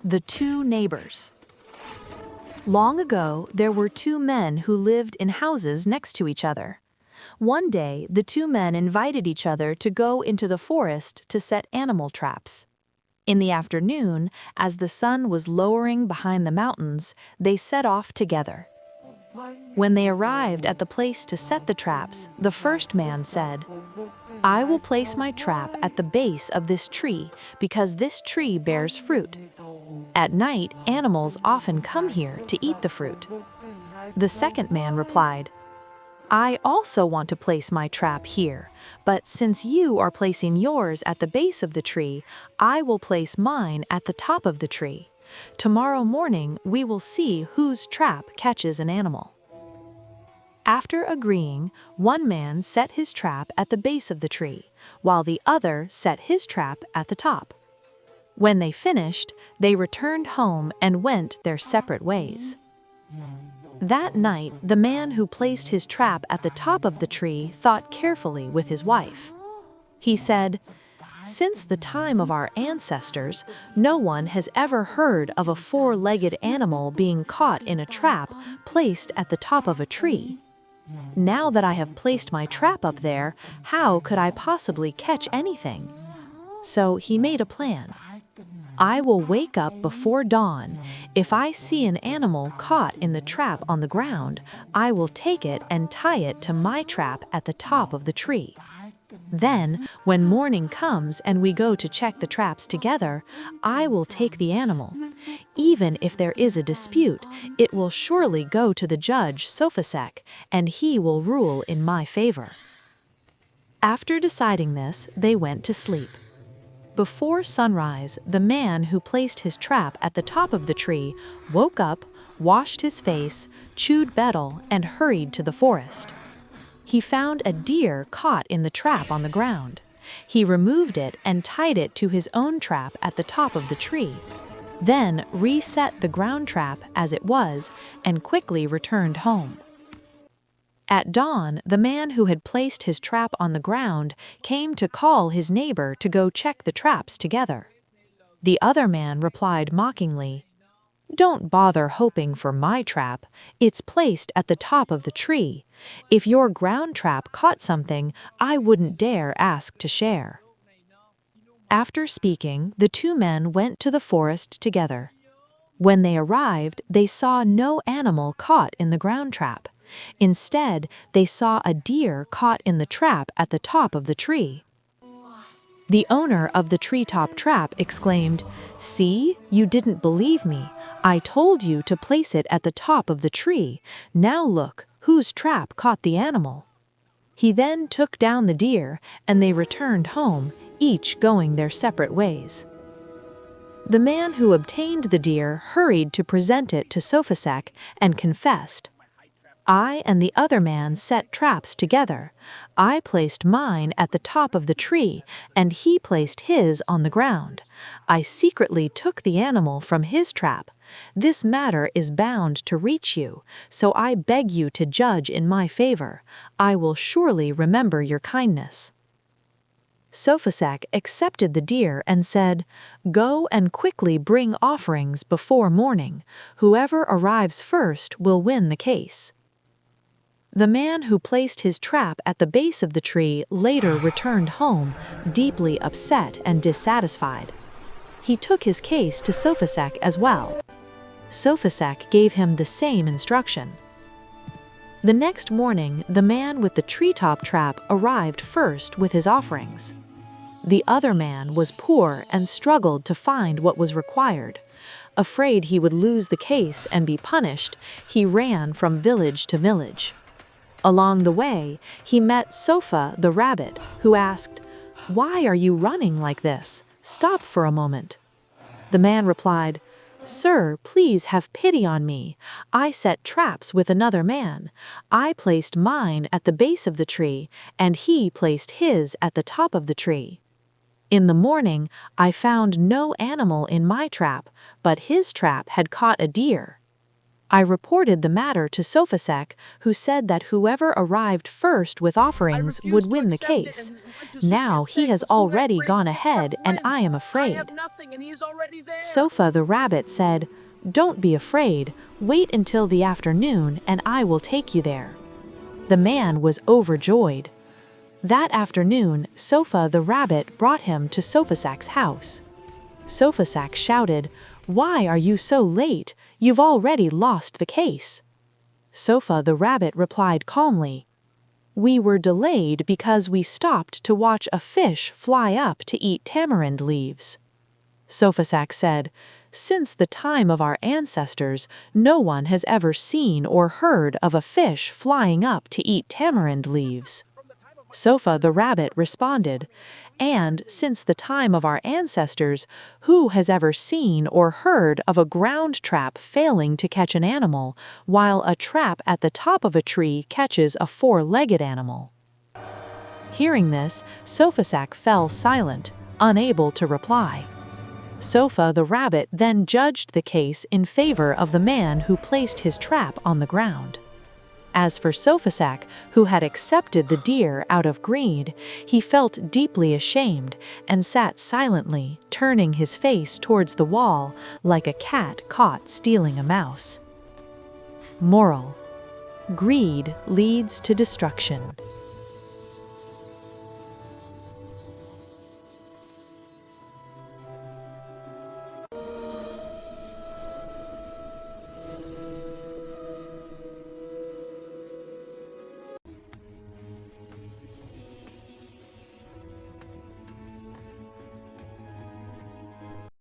The Two Neighbors. Long ago, there were two men who lived in houses next to each other. One day, the two men invited each other to go into the forest to set animal traps. In the afternoon, as the sun was lowering behind the mountains, they set off together. When they arrived at the place to set the traps, the first man said, "I will place my trap at the base of this tree because this tree bears fruit. At night, animals often come here to eat the fruit." The second man replied, "I also want to place my trap here, but since you are placing yours at the base of the tree, I will place mine at the top of the tree. Tomorrow morning, we will see whose trap catches an animal." After agreeing, one man set his trap at the base of the tree, while the other set his trap at the top. When they finished, they returned home and went their separate ways. That night, the man who placed his trap at the top of the tree thought carefully with his wife. He said, "Since the time of our ancestors, no one has ever heard of a four-legged animal being caught in a trap placed at the top of a tree. Now that I have placed my trap up there, how could I possibly catch anything?" So he made a plan. "I will wake up before dawn. If I see an animal caught in the trap on the ground, I will take it and tie it to my trap at the top of the tree. Then, when morning comes and we go to check the traps together, I will take the animal. Even if there is a dispute, it will surely go to the judge Sophha, and he will rule in my favor." After deciding this, they went to sleep. Before sunrise, the man who placed his trap at the top of the tree woke up, washed his face, chewed betel, and hurried to the forest. He found a deer caught in the trap on the ground. He removed it and tied it to his own trap at the top of the tree, then reset the ground trap as it was and quickly returned home. At dawn, the man who had placed his trap on the ground came to call his neighbor to go check the traps together. The other man replied mockingly, "Don't bother hoping for my trap. It's placed at the top of the tree. If your ground trap caught something, I wouldn't dare ask to share." After speaking, the two men went to the forest together. When they arrived, they saw no animal caught in the ground trap. Instead, they saw a deer caught in the trap at the top of the tree. The owner of the treetop trap exclaimed, "See, you didn't believe me. I told you to place it at the top of the tree. Now look, whose trap caught the animal." He then took down the deer, and they returned home, each going their separate ways. The man who obtained the deer hurried to present it to Sophha and confessed, "I and the other man set traps together. I placed mine at the top of the tree, and he placed his on the ground. I secretly took the animal from his trap. This matter is bound to reach you, so I beg you to judge in my favor. I will surely remember your kindness." Sophha accepted the deer and said, "Go and quickly bring offerings before morning. Whoever arrives first will win the case." The man who placed his trap at the base of the tree later returned home, deeply upset and dissatisfied. He took his case to Sophha as well. Sophha gave him the same instruction. The next morning, the man with the treetop trap arrived first with his offerings. The other man was poor and struggled to find what was required. Afraid he would lose the case and be punished, he ran from village to village. Along the way, he met Sophha the Rabbit, who asked, "Why are you running like this? Stop for a moment." The man replied, "Sir, please have pity on me. I set traps with another man. I placed mine at the base of the tree, and he placed his at the top of the tree. In the morning, I found no animal in my trap, but his trap had caught a deer. I reported the matter to Sophha, who said that whoever arrived first with offerings would win the case. Now he has already gone ahead and I am afraid. Sophha the Rabbit said, "Don't be afraid, wait until the afternoon and I will take you there." The man was overjoyed. That afternoon, Sophha the Rabbit brought him to Sophasak's house. Sophasak shouted, "Why are you so late? You've already lost the case." Sophha the Rabbit replied calmly, "We were delayed because we stopped to watch a fish fly up to eat tamarind leaves." Sophasak said, "Since the time of our ancestors, no one has ever seen or heard of a fish flying up to eat tamarind leaves." Sophha the Rabbit responded, "And since the time of our ancestors, who has ever seen or heard of a ground trap failing to catch an animal, while a trap at the top of a tree catches a four-legged animal?" Hearing this, Sophasak fell silent, unable to reply. Sophha the Rabbit then judged the case in favor of the man who placed his trap on the ground. As for Sophasak, who had accepted the deer out of greed, he felt deeply ashamed and sat silently, turning his face towards the wall like a cat caught stealing a mouse. Moral: greed leads to destruction.